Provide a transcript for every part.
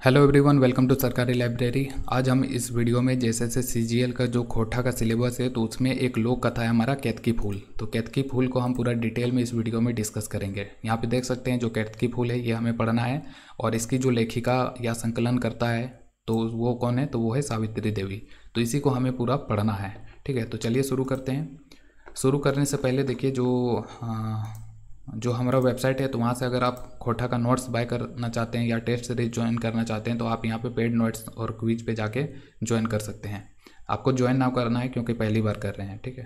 Hello everyone, welcome to सरकारी library. आज हम इस वीडियो में जैसे सीजीएल का जो खोटा का सिलेबस है तो उसमें एक लोक कथा है हमारा केतकी फूल। तो केतकी फूल को हम पूरा डिटेल में इस वीडियो में डिस्कस करेंगे। यहाँ पे देख सकते हैं जो केतकी फूल है ये हमें पढ़ना है और इसकी जो लेखिका या संकलन करता है तो वो कौन है, तो वो है सावित्री देवी। तो इसी को हमें पूरा पढ़ना है। ठीक है, तो चलिए शुरू करते हैं। शुरू करने से पहले देखिए जो हमारा वेबसाइट है तो वहाँ से अगर आप खोटा का नोट्स बाय करना चाहते हैं या टेस्ट सीरीज ज्वाइन करना चाहते हैं तो आप यहाँ पे पेड नोट्स और क्विज पे जाके ज्वाइन कर सकते हैं। आपको ज्वाइन नाउ करना है क्योंकि पहली बार कर रहे हैं। ठीक है,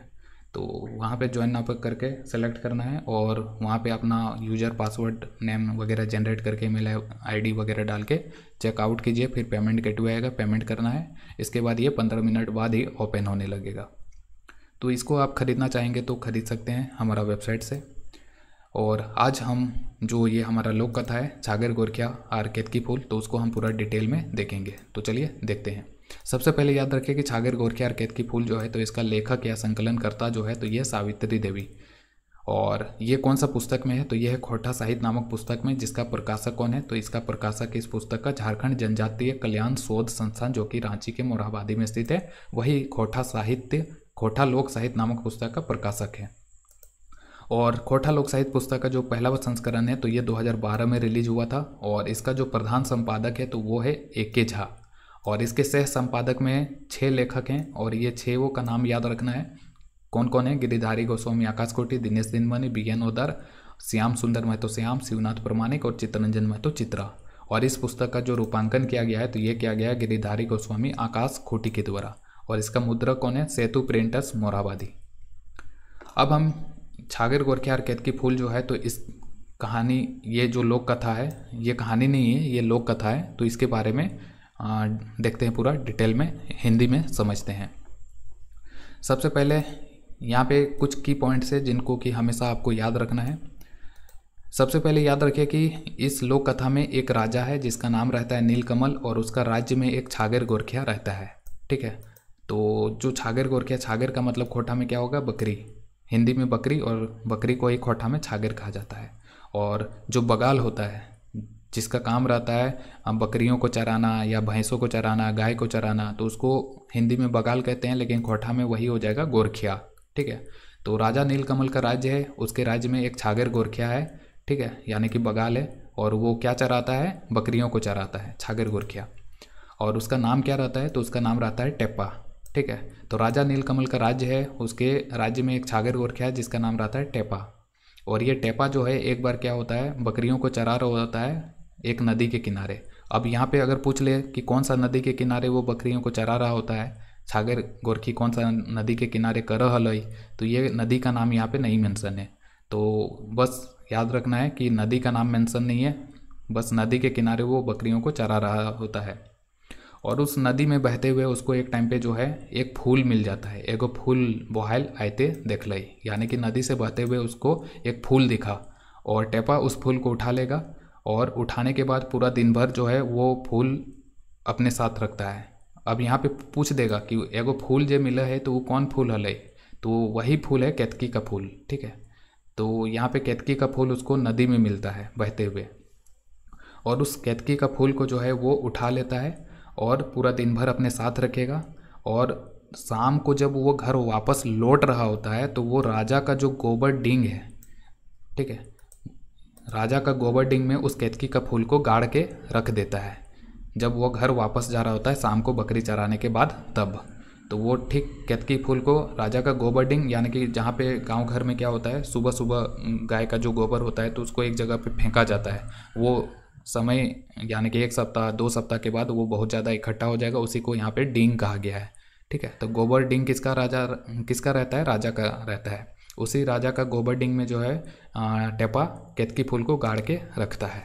तो वहाँ पे ज्वाइन नाउ पर करके सेलेक्ट करना है और वहाँ पे अपना यूज़र पासवर्ड नेम वगैरह जनरेट करके ईमेल आईडी वगैरह डाल के चेकआउट कीजिए। फिर पेमेंट गेटवे आएगा, पेमेंट करना है। इसके बाद ये 15 मिनट बाद ही ओपन होने लगेगा। तो इसको आप ख़रीदना चाहेंगे तो ख़रीद सकते हैं हमारा वेबसाइट से। और आज हम जो ये हमारा लोक कथा है छागर गोरखिया आर केतकी फूल, तो उसको हम पूरा डिटेल में देखेंगे। तो चलिए देखते हैं। सबसे पहले याद रखिए कि छागर गोरखिया आर केतकी फूल जो है तो इसका लेखक या संकलनकर्ता जो है तो ये सावित्री देवी। और ये कौन सा पुस्तक में है, तो ये है खोटा साहित्य नामक पुस्तक में। जिसका प्रकाशक कौन है, तो इसका प्रकाशक इस पुस्तक का झारखंड जनजातीय कल्याण शोध संस्थान जो कि रांची के मोरहाबादी में स्थित है, वही खोटा लोक साहित्य नामक पुस्तक का प्रकाशक है। और खोटा लोक साहित्य पुस्तक का जो पहला संस्करण है तो ये 2012 में रिलीज हुआ था। और इसका जो प्रधान संपादक है तो वो है AK झा। और इसके सह संपादक में 6 लेखक हैं और ये 6 का नाम याद रखना है। कौन कौन है? गिरिधारी गोस्वामी आकाशकोटि, दिनेश दिनमणि, BN ओदर, श्याम सुंदर महतो श्याम, शिवनाथ प्रमाणिक और चित्तरंजन महतो चित्रा। और इस पुस्तक का जो रूपांकन किया गया है तो ये किया गया है गिरिधारी गोस्वामी आकाशकोटि के द्वारा। और इसका मुद्रक कौन है? सेतु प्रिंटर्स मोरहाबादी। अब हम छागर गोरखिया और केतकी फूल जो है तो इस कहानी, ये जो लोक कथा है ये कहानी नहीं है, ये लोक कथा है। तो इसके बारे में देखते हैं, पूरा डिटेल में हिंदी में समझते हैं। सबसे पहले यहाँ पे कुछ की पॉइंट्स है जिनको कि हमेशा आपको याद रखना है। सबसे पहले याद रखिए कि इस लोक कथा में एक राजा है जिसका नाम रहता है नीलकमल और उसका राज्य में एक छागर गोरखिया रहता है। ठीक है, तो जो छागर गोरखिया, छागर का मतलब खोटा में क्या होगा? बकरी। हिंदी में बकरी, और बकरी को ही खोटा में छागर कहा जाता है। और जो बगाल होता है जिसका काम रहता है बकरियों को चराना या भैंसों को चराना, गाय को चराना, तो उसको हिंदी में बगाल कहते हैं, लेकिन खोटा में वही हो जाएगा गोरखिया। ठीक है, तो राजा नीलकमल का राज्य है, उसके राज्य में एक छागर गोरखिया है। ठीक है, यानी कि बगाल है और वो क्या चराता है? बकरियों को चराता है, छागर गोरखिया। और उसका नाम क्या रहता है? तो उसका नाम रहता है टेप्पा। ठीक है, तो राजा नीलकमल का राज्य है, उसके राज्य में एक छागर गोरखिया है जिसका नाम रहता है टेपा। और ये टेपा जो है एक बार क्या होता है, बकरियों को चरा रहा होता है एक नदी के किनारे। अब यहाँ पे अगर पूछ ले कि कौन सा नदी के किनारे वो बकरियों को चरा रहा होता है, छागर गोरखी कौन सा नदी के किनारे कर हलई, तो ये नदी का नाम यहाँ पे नहीं मेंशन है। तो बस याद रखना है कि नदी का नाम मेंशन नहीं है, बस नदी के किनारे वो बकरियों को चरा रहा होता है। और उस नदी में बहते हुए उसको एक टाइम पे जो है एक फूल मिल जाता है। एगो फूल बोहाइल आयते देख लई, यानी कि नदी से बहते हुए उसको एक फूल दिखा और टेपा उस फूल को उठा लेगा। और उठाने के बाद पूरा दिन भर जो है वो फूल अपने साथ रखता है। अब यहाँ पे पूछ देगा कि एगो फूल जो मिला है तो वो कौन फूल हलै, तो वही फूल है केतकी का फूल। ठीक है, तो यहाँ पे केतकी का फूल उसको नदी में मिलता है बहते हुए, और उस केतकी का फूल को जो है वो उठा लेता है और पूरा दिन भर अपने साथ रखेगा। और शाम को जब वो घर वापस लौट रहा होता है तो वो राजा का जो गोबर डिंग है, ठीक है, राजा का गोबर डिंग में उस केतकी का फूल को गाड़ के रख देता है। जब वो घर वापस जा रहा होता है शाम को बकरी चराने के बाद, तब तो वो ठीक केतकी फूल को राजा का गोबर डिंग, यानी कि जहाँ पे गांव घर में क्या होता है, सुबह सुबह गाय का जो गोबर होता है तो उसको एक जगह पे फेंका जाता है। वो समय यानी कि 1 सप्ताह 2 सप्ताह के बाद वो बहुत ज़्यादा इकट्ठा हो जाएगा, उसी को यहाँ पे डिंग कहा गया है। ठीक है, तो गोबर डिंग किसका रहता है? राजा का रहता है। उसी राजा का गोबर डिंग में जो है टेपा केतकी फूल को गाड़ के रखता है।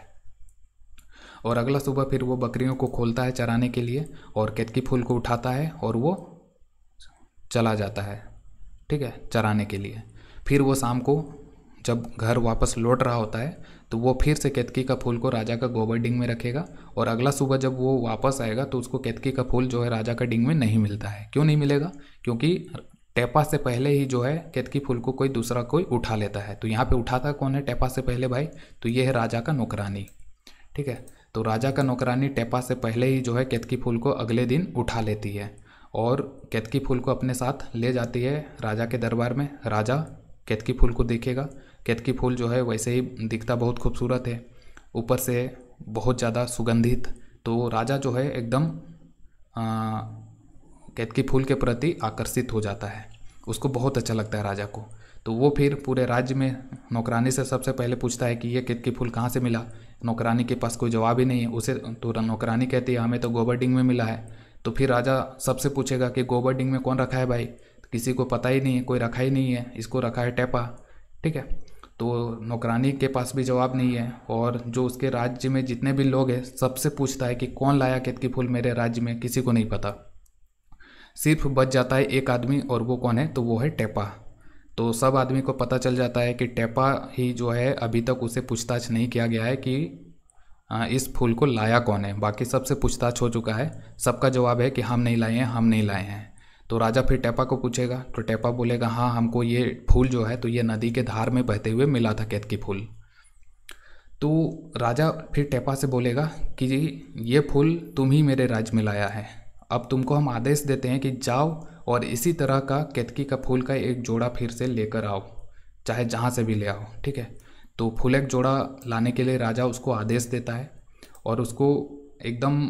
और अगला सुबह फिर वो बकरियों को खोलता है चराने के लिए और केतकी फूल को उठाता है और वो चला जाता है, ठीक है, चराने के लिए। फिर वो शाम को जब घर वापस लौट रहा होता है तो वो फिर से केतकी का फूल को राजा का गोबर डिंग में रखेगा। और अगला सुबह जब वो वापस आएगा तो उसको केतकी का फूल जो है राजा का डिंग में नहीं मिलता है। क्यों नहीं मिलेगा? क्योंकि टेपा से पहले ही जो है केतकी फूल को कोई दूसरा कोई उठा लेता है। तो यहाँ पे उठाता कौन है टेपा से पहले भाई? तो ये है राजा का नौकरानी। ठीक है, तो राजा का नौकरानी टेपा से पहले ही जो है केतकी फूल को अगले दिन उठा लेती है और केतकी फूल को अपने साथ ले जाती है राजा के दरबार में। राजा केतकी फूल को देखेगा, केतकी फूल जो है वैसे ही दिखता बहुत खूबसूरत है, ऊपर से बहुत ज़्यादा सुगंधित। तो राजा जो है एकदम केतकी फूल के प्रति आकर्षित हो जाता है, उसको बहुत अच्छा लगता है राजा को। तो वो फिर पूरे राज्य में नौकरानी से सबसे पहले पूछता है कि ये केतकी फूल कहाँ से मिला। नौकरानी के पास कोई जवाब ही नहीं है उसे। तो नौकरानी कहती है हमें तो गोबरडिंग में मिला है। तो फिर राजा सबसे पूछेगा कि गोबरडिंग में कौन रखा है भाई, तो किसी को पता ही नहीं है, कोई रखा ही नहीं है, इसको रखा है टेपा। ठीक है, तो नौकरानी के पास भी जवाब नहीं है और जो उसके राज्य में जितने भी लोग हैं सबसे पूछता है कि कौन लाया केतकी फूल मेरे राज्य में, किसी को नहीं पता। सिर्फ बच जाता है एक आदमी और वो कौन है, तो वो है टेपा। तो सब आदमी को पता चल जाता है कि टेपा ही जो है, अभी तक उसे पूछताछ नहीं किया गया है कि इस फूल को लाया कौन है। बाकी सबसे पूछताछ हो चुका है, सबका जवाब है कि हम नहीं लाए हैं, हम नहीं लाए हैं। तो राजा फिर टेपा को पूछेगा तो टेपा बोलेगा हाँ हमको ये फूल जो है तो ये नदी के धार में बहते हुए मिला था केतकी फूल। तो राजा फिर टेपा से बोलेगा कि ये फूल तुम ही मेरे राज्य में लाया है, अब तुमको हम आदेश देते हैं कि जाओ और इसी तरह का केतकी का फूल का एक जोड़ा फिर से लेकर आओ, चाहे जहाँ से भी ले आओ। ठीक है, तो फूल एक जोड़ा लाने के लिए राजा उसको आदेश देता है और उसको एकदम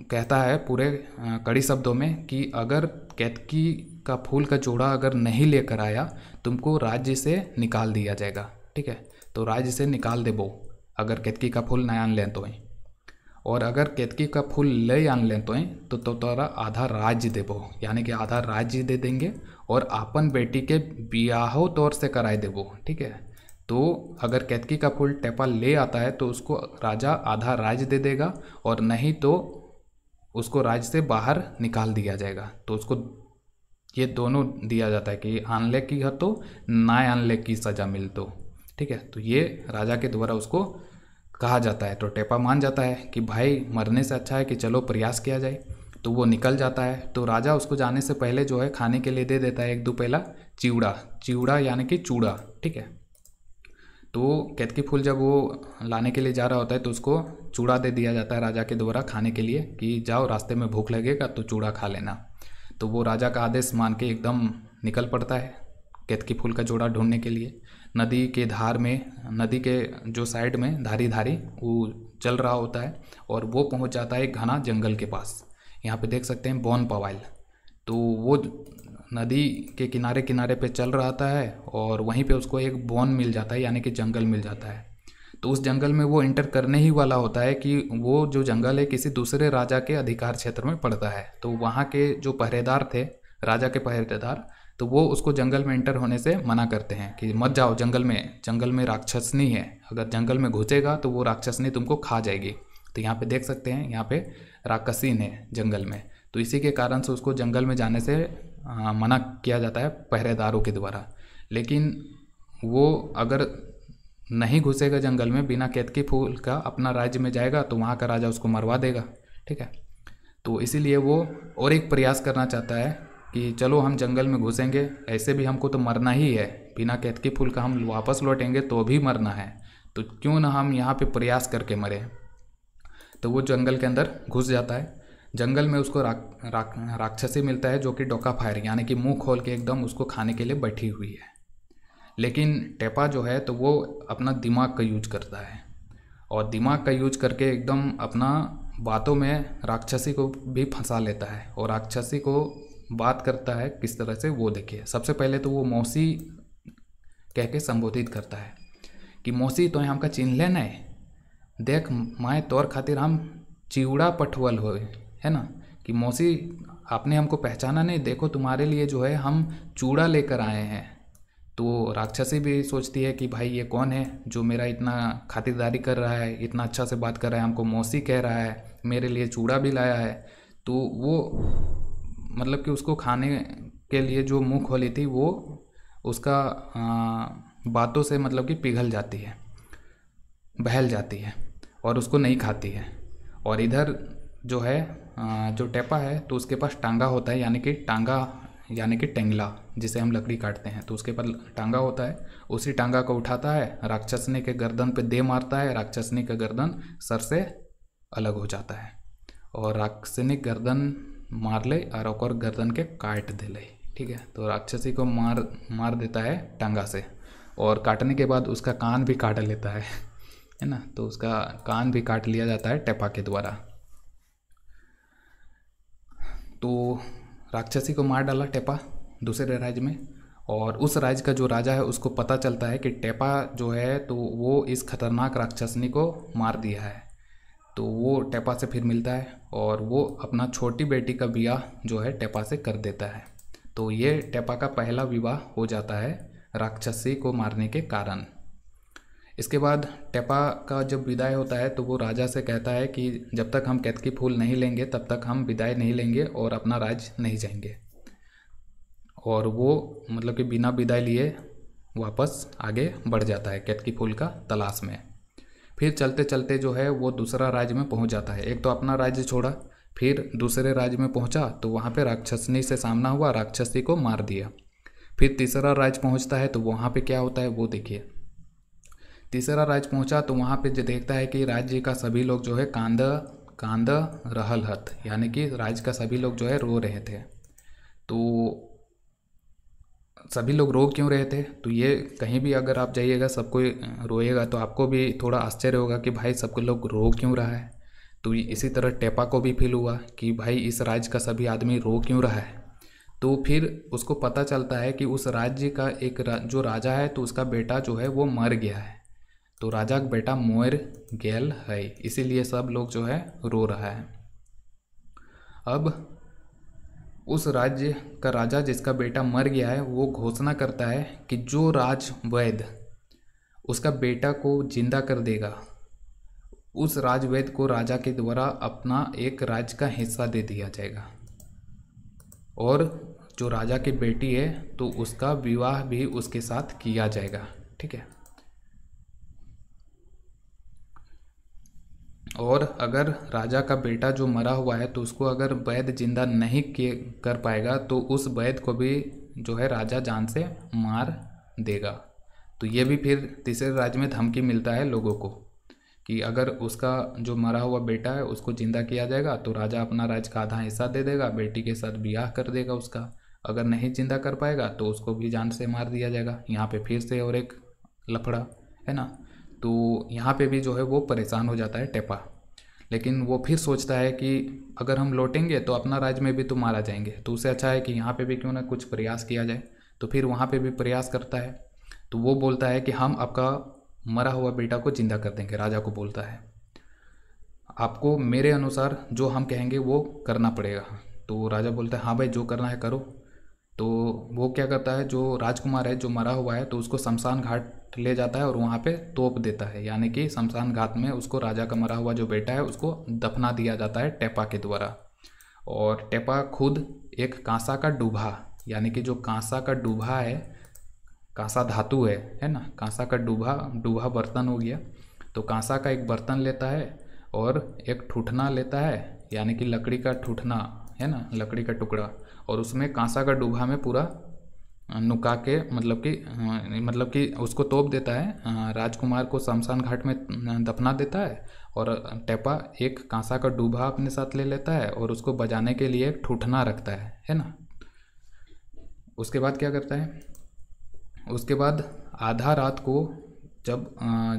कहता है पूरे कड़ी शब्दों में कि अगर केतकी का फूल का जोड़ा अगर नहीं लेकर आया तुमको राज्य से निकाल दिया जाएगा। ठीक है, तो राज्य से निकाल देबो अगर केतकी का फूल नहीं आन लें तो। और अगर केतकी का फूल ले आन लें तो तोरा आधा राज्य देबो, यानी कि आधा राज्य दे देंगे और अपन बेटी के बियाहो तौर से कराए देबो। ठीक है, तो अगर केतकी का फूल टेपा ले आता है तो उसको राजा आधा राज्य दे देगा और नहीं तो उसको राज्य से बाहर निकाल दिया जाएगा। तो उसको ये दोनों दिया जाता है कि आनले की है तो ना आनले की सज़ा मिल तो। ठीक है, तो ये राजा के द्वारा उसको कहा जाता है। तो टेपा मान जाता है कि भाई मरने से अच्छा है कि चलो प्रयास किया जाए। तो वो निकल जाता है। तो राजा उसको जाने से पहले जो है खाने के लिए दे देता है 1-2 पेला चिवड़ा, चिवड़ा यानी कि चूड़ा। ठीक है, तो केतकी फूल जब वो लाने के लिए जा रहा होता है तो उसको चूड़ा दे दिया जाता है राजा के द्वारा खाने के लिए कि जाओ रास्ते में भूख लगेगा तो चूड़ा खा लेना। तो वो राजा का आदेश मान के एकदम निकल पड़ता है केतकी फूल का जोड़ा ढूंढने के लिए। नदी के धार में, नदी के जो साइड में धारी धारी वो चल रहा होता है और वो पहुंच जाता है एक घना जंगल के पास। यहाँ पे देख सकते हैं बोन पवाइल। तो वो नदी के किनारे किनारे पे चल रहा था है और वहीं पे उसको एक बोन मिल जाता है, यानी कि जंगल मिल जाता है। तो उस जंगल में वो इंटर करने ही वाला होता है कि वो जो जंगल है किसी दूसरे राजा के अधिकार क्षेत्र में पड़ता है। तो वहाँ के जो पहरेदार थे, राजा के पहरेदार, तो वो उसको जंगल में इंटर होने से मना करते हैं कि मत जाओ जंगल में, जंगल में राक्षसनी है, अगर जंगल में घुसेगा तो वो राक्षसनी तुमको खा जाएगी। तो यहाँ पे देख सकते हैं, यहाँ पे राक्षसीन है जंगल में। तो इसी के कारण से उसको जंगल में जाने से मना किया जाता है पहरेदारों के द्वारा। लेकिन वो अगर नहीं घुसेगा जंगल में, बिना केतकी फूल का अपना राज्य में जाएगा तो वहाँ का राजा उसको मरवा देगा। ठीक है, तो इसीलिए वो और एक प्रयास करना चाहता है कि चलो हम जंगल में घुसेंगे, ऐसे भी हमको तो मरना ही है, बिना केतकी फूल का हम वापस लौटेंगे तो भी मरना है, तो क्यों ना हम यहाँ पे प्रयास करके मरे। तो वो जंगल के अंदर घुस जाता है। जंगल में उसको राक्षसी मिलता है जो कि डोका फायर, यानी कि मुंह खोल के एकदम उसको खाने के लिए बैठी हुई है। लेकिन टेपा जो है तो वो अपना दिमाग का यूज करता है और दिमाग का यूज करके एकदम अपना बातों में राक्षसी को भी फंसा लेता है और राक्षसी को बात करता है किस तरह से, वो देखिए। सबसे पहले तो वो मौसी कह के संबोधित करता है कि मौसी तो हमका चिन्ह लेना है, देख माए तौर खातिर हम चिवड़ा पठवल हो, है ना, कि मौसी आपने हमको पहचाना नहीं, देखो तुम्हारे लिए जो है हम चूड़ा लेकर आए हैं। तो राक्षसी भी सोचती है कि भाई ये कौन है जो मेरा इतना खातिरदारी कर रहा है, इतना अच्छा से बात कर रहा है, हमको मौसी कह रहा है, मेरे लिए चूड़ा भी लाया है। तो वो मतलब कि उसको खाने के लिए जो मुँह खोली थी वो उसका बातों से मतलब कि पिघल जाती है, बहल जाती है और उसको नहीं खाती है। और इधर जो है जो टेपा है तो उसके पास टांगा होता है, यानी कि टांगा यानी कि टेंगला, जिसे हम लकड़ी काटते हैं तो उसके ऊपर टांगा होता है। उसी टांगा को उठाता है, राक्षसनी के गर्दन पे दे मारता है, राक्षसनी का गर्दन सर से अलग हो जाता है और राक्षसनी गर्दन मार ले और ओकर गर्दन के काट दे ले। ठीक है, तो राक्षसी को मार देता है टांगा से, और काटने के बाद उसका कान भी काट लेता है ना। तो उसका कान भी काट लिया जाता है टेपा के द्वारा। तो राक्षसी को मार डाला टेपा दूसरे राज्य में, और उस राज्य का जो राजा है उसको पता चलता है कि टेपा जो है तो वो इस खतरनाक राक्षसनी को मार दिया है। तो वो टेपा से फिर मिलता है और वो अपना छोटी बेटी का विवाह जो है टेपा से कर देता है। तो ये टेपा का पहला विवाह हो जाता है राक्षसी को मारने के कारण। इसके बाद टेपा का जब विदाई होता है तो वो राजा से कहता है कि जब तक हम केतकी फूल नहीं लेंगे तब तक हम विदाई नहीं लेंगे और अपना राज्य नहीं जाएंगे। और वो मतलब कि बिना विदाई लिए वापस आगे बढ़ जाता है केतकी फूल का तलाश में। फिर चलते चलते जो है वो दूसरा राज्य में पहुंच जाता है। एक तो अपना राज्य छोड़ा, फिर दूसरे राज्य में पहुंचा तो वहाँ पे राक्षसनी से सामना हुआ, राक्षसी को मार दिया। फिर तीसरा राज्य पहुंचता है तो वहाँ पे क्या होता है वो देखिए। तीसरा राज्य पहुंचा तो वहाँ पे जो देखता है कि राज्य का सभी लोग जो है कांद रहल हत, यानी कि राज्य का सभी लोग जो है रो रहे थे। तो सभी लोग रो क्यों रहे थे, तो ये कहीं भी अगर आप जाइएगा सबको रोएगा तो आपको भी थोड़ा आश्चर्य होगा कि भाई सबको लोग रो क्यों रहा है। तो इसी तरह टेपा को भी फील हुआ कि भाई इस राज्य का सभी आदमी रो क्यों रहा है। तो फिर उसको पता चलता है कि उस राज्य का एक जो राजा है तो उसका बेटा जो है वो मर गया है। तो राजा का बेटा मोर गेल है, इसीलिए सब लोग जो है रो रहा है। अब उस राज्य का राजा जिसका बेटा मर गया है वो घोषणा करता है कि जो राज वैद्य उसका बेटा को जिंदा कर देगा उस राजवैद्य को राजा के द्वारा अपना एक राज्य का हिस्सा दे दिया जाएगा, और जो राजा की बेटी है तो उसका विवाह भी उसके साथ किया जाएगा। ठीक है, और अगर राजा का बेटा जो मरा हुआ है तो उसको अगर वैद्य जिंदा नहीं कर पाएगा तो उस वैद्य को भी जो है राजा जान से मार देगा। तो ये भी फिर तीसरे राज्य में धमकी मिलता है लोगों को कि अगर उसका जो मरा हुआ बेटा है उसको जिंदा किया जाएगा तो राजा अपना राज्य का आधा हिस्सा दे देगा, बेटी के साथ ब्याह कर देगा उसका। अगर नहीं जिंदा कर पाएगा तो उसको भी जान से मार दिया जाएगा। यहाँ पे फिर से और एक लफड़ा है ना। तो यहाँ पे भी जो है वो परेशान हो जाता है टेपा, लेकिन वो फिर सोचता है कि अगर हम लौटेंगे तो अपना राज्य में भी तो मारा जाएंगे, तो उससे अच्छा है कि यहाँ पे भी क्यों ना कुछ प्रयास किया जाए। तो फिर वहाँ पे भी प्रयास करता है। तो वो बोलता है कि हम आपका मरा हुआ बेटा को जिंदा कर देंगे। राजा को बोलता है आपको मेरे अनुसार जो हम कहेंगे वो करना पड़ेगा। तो राजा बोलता है हाँ भाई जो करना है करो। तो वो क्या करता है, जो राजकुमार है जो मरा हुआ है तो उसको शमशान घाट ले जाता है और वहाँ पे तोप देता है, यानी कि शमशान घाट में उसको राजा का मरा हुआ जो बेटा है उसको दफना दिया जाता है टेपा के द्वारा। और टेपा खुद एक कांसा का डूबा, यानी कि जो कांसा का डूबा है, कांसा धातु है ना, कांसा का डूबा बर्तन हो गया। तो कांसा का एक बर्तन लेता है और एक ठूठना लेता है, यानी कि लकड़ी का ठूठना है ना, लकड़ी का टुकड़ा, और उसमें कांसा का डूबा में पूरा नुका के मतलब कि उसको तोप देता है। राजकुमार को शमशान घाट में दफना देता है और टेपा एक कांसा का डूबा अपने साथ ले लेता है और उसको बजाने के लिए एक ठूठना रखता है ना। उसके बाद क्या करता है, उसके बाद आधा रात को जब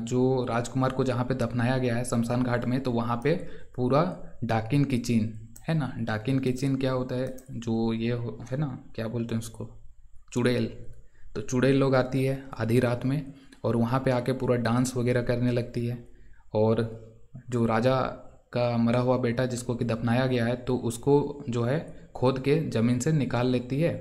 जो राजकुमार को जहाँ पे दफनाया गया है शमशान घाट में, तो वहाँ पे पूरा डाकिन किचिन है ना। डाकिन किचिन क्या होता है, जो ये है ना, क्या बोलते हैं उसको, चुड़ैल। तो चुड़ैल लोग आती है आधी रात में और वहाँ पे आके पूरा डांस वगैरह करने लगती है। और जो राजा का मरा हुआ बेटा जिसको कि दफनाया गया है तो उसको जो है खोद के ज़मीन से निकाल लेती है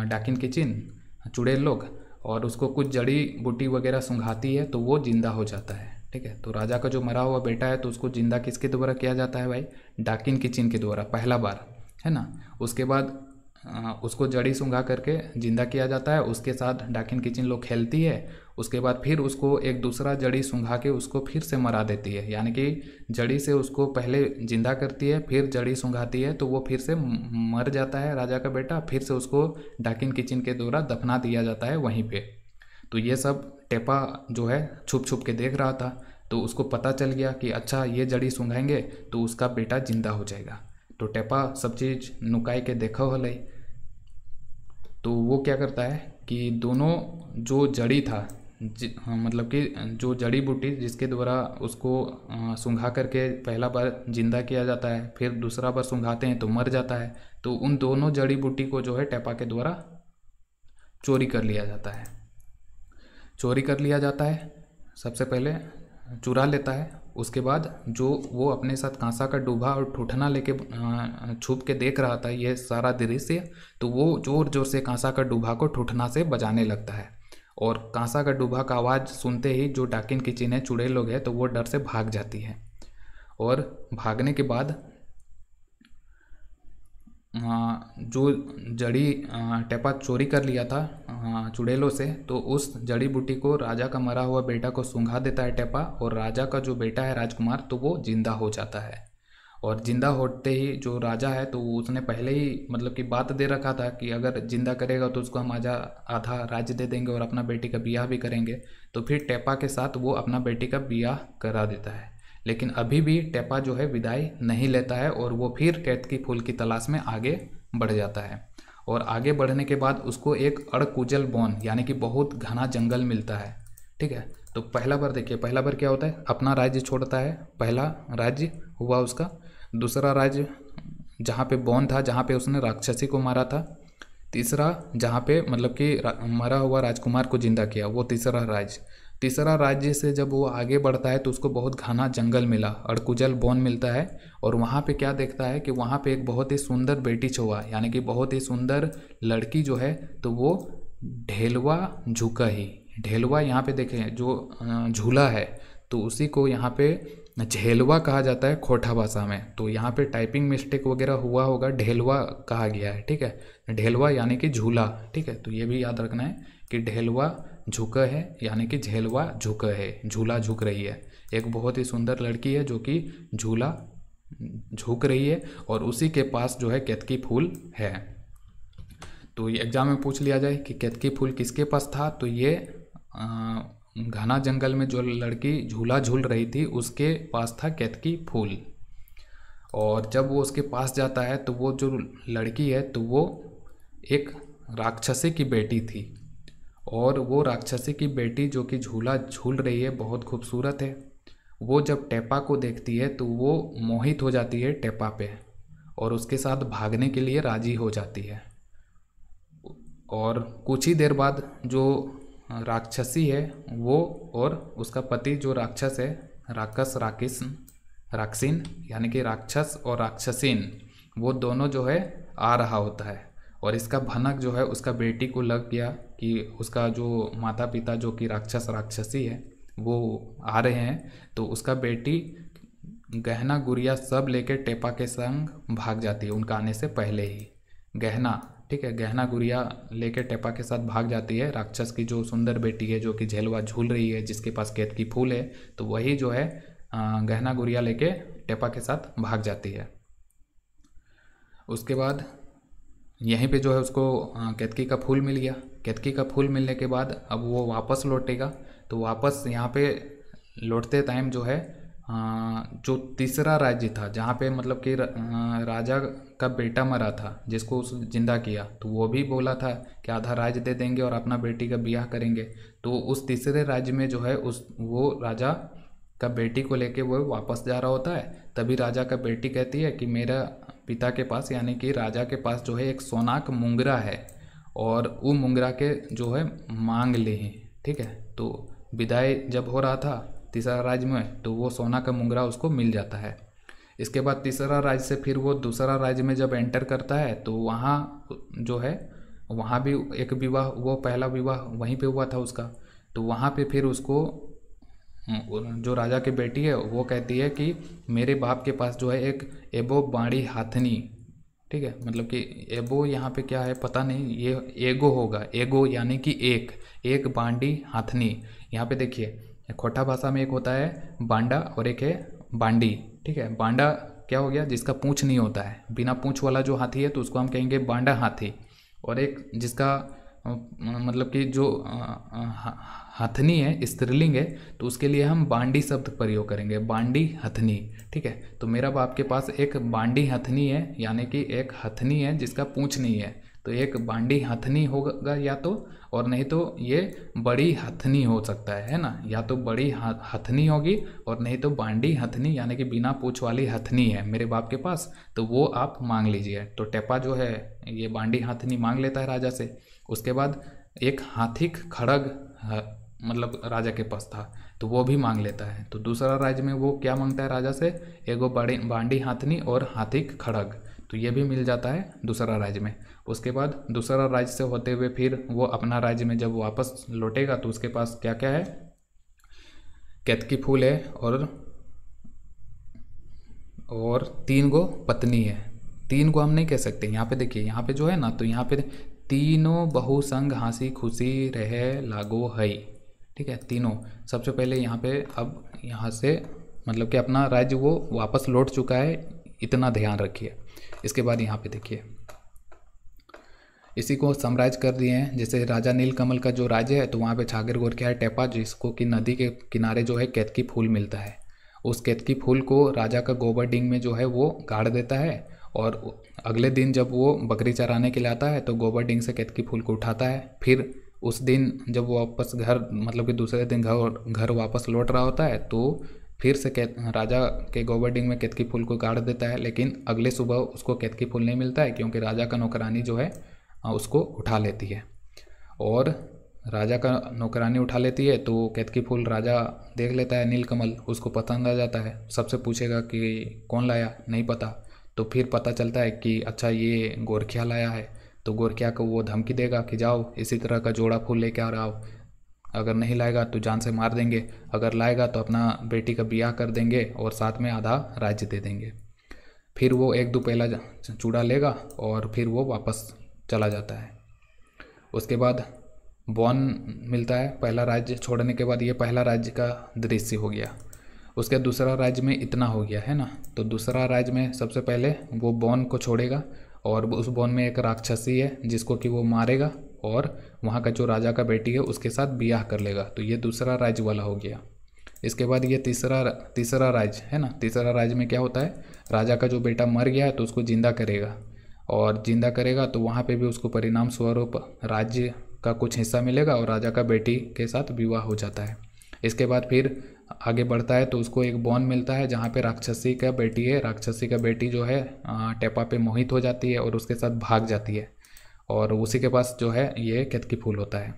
डाकिन किचिन चुड़ैल लोग, और उसको कुछ जड़ी बूटी वगैरह सूंघाती है तो वो जिंदा हो जाता है। ठीक है, तो राजा का जो मरा हुआ बेटा है तो उसको जिंदा किसके द्वारा किया जाता है भाई, डाकिन किचिन के द्वारा पहला बार है ना। उसके बाद उसको जड़ी सूंघा करके जिंदा किया जाता है। उसके साथ डाकिन किचिन लोग खेलती है। उसके बाद फिर उसको एक दूसरा जड़ी सूंघा के उसको फिर से मरा देती है, यानी कि जड़ी से उसको पहले जिंदा करती है, फिर जड़ी सूंघाती है, तो वो फिर से मर जाता है राजा का बेटा। फिर से उसको डाकिन किचिन के द्वारा दफना दिया जाता है वहीं पे। तो ये सब टेपा जो है छुप छुप के देख रहा था। तो उसको पता चल गया कि अच्छा ये जड़ी सूंघाएंगे तो उसका बेटा जिंदा हो जाएगा। तो टेपा सब चीज़ नुकाई के देखा हल। तो वो क्या करता है कि दोनों जो जड़ी था मतलब कि जो जड़ी बूटी जिसके द्वारा उसको सूंघा करके पहला बार जिंदा किया जाता है, फिर दूसरा बार सूंघाते हैं तो मर जाता है, तो उन दोनों जड़ी बूटी को जो है टेपा के द्वारा चोरी कर लिया जाता है। चोरी कर लिया जाता है, सबसे पहले चुरा लेता है। उसके बाद जो वो अपने साथ कांसा का डूबा और ठूठना लेके छुप के देख रहा था ये सारा दृश्य, तो वो जोर जोर से कांसा का डूबा को ठूठना से बजाने लगता है। और कांसा का डूबा का आवाज़ सुनते ही जो डाकिन किचिन है, चुड़ैल लोग हैं, तो वो डर से भाग जाती है। और भागने के बाद जो जड़ी टेपा चोरी कर लिया था चुड़ैलों से, तो उस जड़ी बूटी को राजा का मरा हुआ बेटा को सूंघा देता है टेपा। और राजा का जो बेटा है राजकुमार, तो वो जिंदा हो जाता है। और जिंदा होते ही जो राजा है, तो उसने पहले ही मतलब कि बात दे रखा था कि अगर जिंदा करेगा तो उसको हम आधा राज्य दे देंगे और अपना बेटी का ब्याह भी करेंगे। तो फिर टेपा के साथ वो अपना बेटी का ब्याह करा देता है। लेकिन अभी भी टेपा जो है विदाई नहीं लेता है और वो फिर केतकी फूल की तलाश में आगे बढ़ जाता है। और आगे बढ़ने के बाद उसको एक अड़कुजल वन यानी कि बहुत घना जंगल मिलता है। ठीक है, तो पहला बार देखिए, पहला बार क्या होता है, अपना राज्य छोड़ता है, पहला राज्य हुआ उसका। दूसरा राज्य जहाँ पे बौन था, जहाँ पे उसने राक्षसी को मारा था। तीसरा जहाँ पे मतलब कि मरा हुआ राजकुमार को जिंदा किया, वो तीसरा राज्य। तीसरा राज्य से जब वो आगे बढ़ता है तो उसको बहुत घना जंगल मिला, अड़कुजल बौन मिलता है। और वहाँ पे क्या देखता है कि वहाँ पे एक बहुत ही सुंदर बेटी छुआ, यानी कि बहुत ही सुंदर लड़की जो है, तो वो ढेलवा झुका ही। ढेलवा यहाँ पे देखें जो झूला है, तो उसी को यहाँ पे झेलवा कहा जाता है खोटा भाषा में। तो यहाँ पे टाइपिंग मिस्टेक वगैरह हुआ होगा, ढेलवा कहा गया है। ठीक है, ढेलवा यानी कि झूला। ठीक है, तो ये भी याद रखना है कि ढेलवा झुका है यानी कि झेलवा झुका है, झूला झुक रही है। एक बहुत ही सुंदर लड़की है जो कि झूला झुक रही है और उसी के पास जो है केतकी फूल है। तो ये एग्जाम में पूछ लिया जाए कि केतकी फूल किसके पास था, तो ये घना जंगल में जो लड़की झूला झूल रही थी उसके पास था केतकी फूल। और जब वो उसके पास जाता है तो वो जो लड़की है तो वो एक राक्षसी की बेटी थी। और वो राक्षसी की बेटी जो कि झूला झूल रही है बहुत खूबसूरत है। वो जब टेपा को देखती है तो वो मोहित हो जाती है टेपा पे और उसके साथ भागने के लिए राजी हो जाती है। और कुछ ही देर बाद जो राक्षसी है वो और उसका पति जो राक्षस है, राक्षसीन यानी कि राक्षस और राक्षसीन, वो दोनों जो है आ रहा होता है। और इसका भनक जो है उसका बेटी को लग गया कि उसका जो माता पिता जो कि राक्षसी है वो आ रहे हैं। तो उसका बेटी गहना गुड़िया सब लेके टेपा के संग भाग जाती है उनका आने से पहले ही। गहना, ठीक है, गहना गुड़िया लेके टेपा के साथ भाग जाती है। राक्षस की जो सुंदर बेटी है जो कि झेलवा झूल रही है, जिसके पास केतकी फूल है, तो वही जो है गहना गुड़िया लेके टेपा के साथ भाग जाती है। उसके बाद यहीं पे जो है उसको केतकी का फूल मिल गया। केतकी का फूल मिलने के बाद अब वो वापस लौटेगा। तो वापस यहाँ पे लौटते टाइम जो है जो तीसरा राज्य था जहाँ पे मतलब कि राजा का बेटा मरा था जिसको उस जिंदा किया, तो वो भी बोला था कि आधा राज्य दे देंगे और अपना बेटी का ब्याह करेंगे। तो उस तीसरे राज्य में जो है वो राजा का बेटी को लेके वो वापस जा रहा होता है। तभी राजा का बेटी कहती है कि मेरा पिता के पास यानी कि राजा के पास जो है एक सोना का मुंगरा है और वो मुंगरा के जो है मांग ले हैं। ठीक है, तो विदाई जब हो रहा था तीसरा राज्य में तो वो सोना का मुंगरा उसको मिल जाता है। इसके बाद तीसरा राज्य से फिर वो दूसरा राज्य में जब एंटर करता है तो वहाँ जो है वहाँ भी एक विवाह, वो पहला विवाह वहीं पे हुआ था उसका। तो वहाँ पे फिर उसको जो राजा की बेटी है वो कहती है कि मेरे बाप के पास जो है एक एबो बाड़ी हाथनी ठीक है, मतलब कि एबो यहाँ पे क्या है पता नहीं, ये एगो होगा, एगो यानी कि एक बांडी हाथनी। यहाँ पे देखिए खोटा भाषा में एक होता है बांडा और एक है बांडी। ठीक है, बांडा क्या हो गया, जिसका पूंछ नहीं होता है, बिना पूंछ वाला जो हाथी है तो उसको हम कहेंगे बांडा हाथी। और एक जिसका मतलब कि जो हथनी है, स्त्रीलिंग है, तो उसके लिए हम बांडी शब्द प्रयोग करेंगे, बांडी हथनी। ठीक है, तो मेरा बाप के पास एक बांडी हथनी है, यानी कि एक हथनी है जिसका पूंछ नहीं है, तो एक बांडी हथनी होगा या तो, और नहीं तो ये बड़ी हथनी हो सकता है ना, या तो बड़ी हथनी होगी और नहीं तो बांडी हथनी यानी कि बिना पूंछ वाली हथनी है मेरे बाप के पास, तो वो आप मांग लीजिए। तो टेपा जो है ये बांडी हथनी मांग लेता है राजा से। उसके बाद एक हाथी खड़ग मतलब राजा के पास था, तो वो भी मांग लेता है। तो दूसरा राज्य में वो क्या मांगता है राजा से, एगो बड़ी बांडी हाथनी और हाथी खड़ग, तो ये भी मिल जाता है दूसरा राज्य में। उसके बाद दूसरा राज्य से होते हुए फिर वो अपना राज्य में जब वापस लौटेगा तो उसके पास क्या क्या है, केतकी फूल है और 3 गो पत्नी है। 3 गो हम नहीं कह सकते, यहाँ पे देखिए, यहाँ पे जो है ना, तो यहाँ पे तीनों बहु संग हंसी खुशी रहे लागो है। ठीक है, तीनों। सबसे पहले यहाँ पे अब यहाँ से मतलब कि अपना राज्य वो वापस लौट चुका है, इतना ध्यान रखिए। इसके बाद यहाँ पे देखिए, इसी को साम्राज्य कर दिए हैं। जैसे राजा नीलकमल का जो राज्य है तो वहाँ पे छागर गोरखिया है टेपा, जिसको कि नदी के किनारे जो है केतकी फूल मिलता है। उस केतकी फूल को राजा का गोबर डिंग में जो है वो गाड़ देता है, और अगले दिन जब वो बकरी चराने के लिए आता है तो गोबर डिंग से केतकी फूल को उठाता है। फिर उस दिन जब वो वापस घर मतलब कि दूसरे दिन घर वापस लौट रहा होता है तो फिर से राजा के गोबर डिंग में केतकी फूल को गाड़ देता है। लेकिन अगले सुबह उसको केतकी फूल नहीं मिलता है, क्योंकि राजा का नौकरानी जो है उसको उठा लेती है। और राजा का नौकरानी उठा लेती है तो केतकी फूल राजा देख लेता है, नीलकमल उसको पसंद आ जाता है। सबसे पूछेगा कि कौन लाया, नहीं पता। तो फिर पता चलता है कि अच्छा ये गोरखिया लाया है। तो गोरखिया को वो धमकी देगा कि जाओ इसी तरह का जोड़ा फूल लेके आ रहा हो, अगर नहीं लाएगा तो जान से मार देंगे, अगर लाएगा तो अपना बेटी का ब्याह कर देंगे और साथ में आधा राज्य दे देंगे। फिर वो 1-2 पहला चूड़ा लेगा और फिर वो वापस चला जाता है। उसके बाद बॉन मिलता है पहला राज्य छोड़ने के बाद। ये पहला राज्य का दृश्य हो गया। उसके दूसरा राज्य में इतना हो गया है ना, तो दूसरा राज्य में सबसे पहले वो बॉन को छोड़ेगा और उस बॉन में एक राक्षसी है जिसको कि वो मारेगा और वहाँ का जो राजा का बेटी है उसके साथ ब्याह कर लेगा। तो ये दूसरा राज्य वाला हो गया। इसके बाद ये तीसरा राज्य है ना, तीसरा राज्य में क्या होता है, राजा का जो बेटा मर गया है तो उसको जिंदा करेगा, और जिंदा करेगा तो वहाँ पे भी उसको परिणाम स्वरूप राज्य का कुछ हिस्सा मिलेगा और राजा का बेटी के साथ विवाह हो जाता है। इसके बाद फिर आगे बढ़ता है तो उसको एक बॉन मिलता है जहाँ पे राक्षसी का बेटी है। राक्षसी का बेटी जो है टेपा पे मोहित हो जाती है और उसके साथ भाग जाती है, और उसी के पास जो है ये केतकी फूल होता है।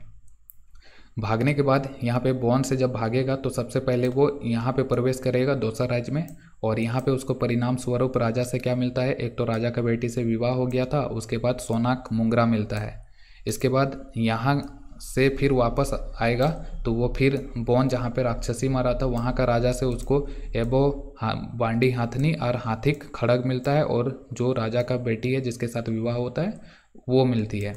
भागने के बाद यहाँ पे बॉन से जब भागेगा तो सबसे पहले वो यहाँ पे प्रवेश करेगा दूसरा राज्य में, और यहाँ पे उसको परिणाम स्वरूप राजा से क्या मिलता है, एक तो राजा का बेटी से विवाह हो गया था, उसके बाद सोना मुंगरा मिलता है। इसके बाद यहाँ से फिर वापस आएगा तो वो फिर बॉन जहाँ पे राक्षसी मारा था वहाँ का राजा से उसको एबो बांडी हाथनी और हाथी खड़ग मिलता है, और जो राजा का बेटी है जिसके साथ विवाह होता है वो मिलती है।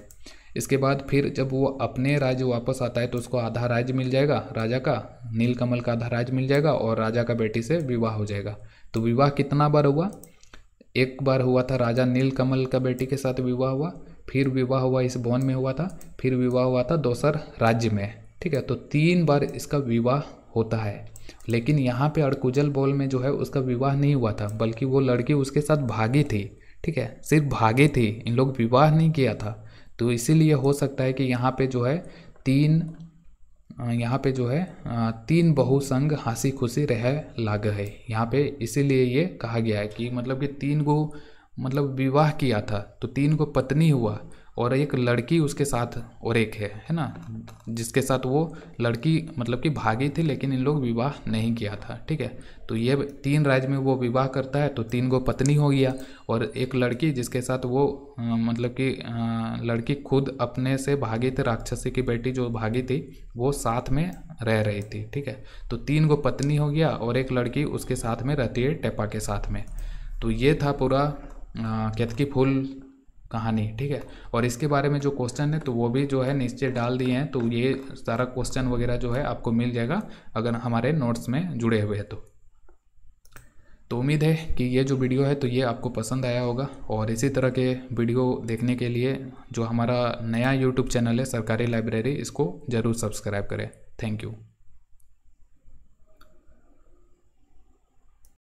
इसके बाद फिर जब वो अपने राज्य वापस आता है तो उसको आधा राज्य मिल जाएगा, राजा का नीलकमल का आधा राज्य मिल जाएगा, और राजा का बेटी से विवाह हो जाएगा। तो विवाह कितना बार हुआ, एक बार हुआ था राजा नीलकमल का बेटी के साथ विवाह हुआ, फिर विवाह हुआ इस बॉन में हुआ था, फिर विवाह हुआ था दोसर राज्य में। ठीक है, तो 3 बार इसका विवाह होता है। लेकिन यहाँ पे अड़कुजल बोल में जो है उसका विवाह नहीं हुआ था, बल्कि वो लड़की उसके साथ भागी थी। ठीक है, सिर्फ भागी थी, इन लोग विवाह नहीं किया था। तो इसीलिए हो सकता है कि यहाँ पे जो है 3 बहु संग हंसी खुशी रह लाग है। यहाँ पे इसीलिए ये कहा गया है कि मतलब कि 3 गो मतलब विवाह किया था, तो 3 गो पत्नी हुआ, और एक लड़की उसके साथ और एक है ना, जिसके साथ वो लड़की मतलब कि भागी थी, लेकिन इन लोग विवाह नहीं किया था। ठीक है, तो ये 3 राज्य में वो विवाह करता है तो 3 गो पत्नी हो गया, और एक लड़की जिसके साथ वो मतलब कि लड़की खुद अपने से भागी थी, राक्षसी की बेटी जो भागी थी वो साथ में रह रही थी। ठीक है, तो 3 गो पत्नी हो गया और एक लड़की उसके साथ में रहती है टेपा के साथ में। तो ये था पूरा केतकी फूल कहानी, ठीक है। और इसके बारे में जो क्वेश्चन है तो वो भी जो है नीचे डाल दिए हैं, तो ये सारा क्वेश्चन वगैरह जो है आपको मिल जाएगा अगर हमारे नोट्स में जुड़े हुए हैं तो उम्मीद है कि ये जो वीडियो है तो ये आपको पसंद आया होगा। और इसी तरह के वीडियो देखने के लिए जो हमारा नया यूट्यूब चैनल है सरकारी लाइब्रेरी, इसको ज़रूर सब्सक्राइब करें। Thank you.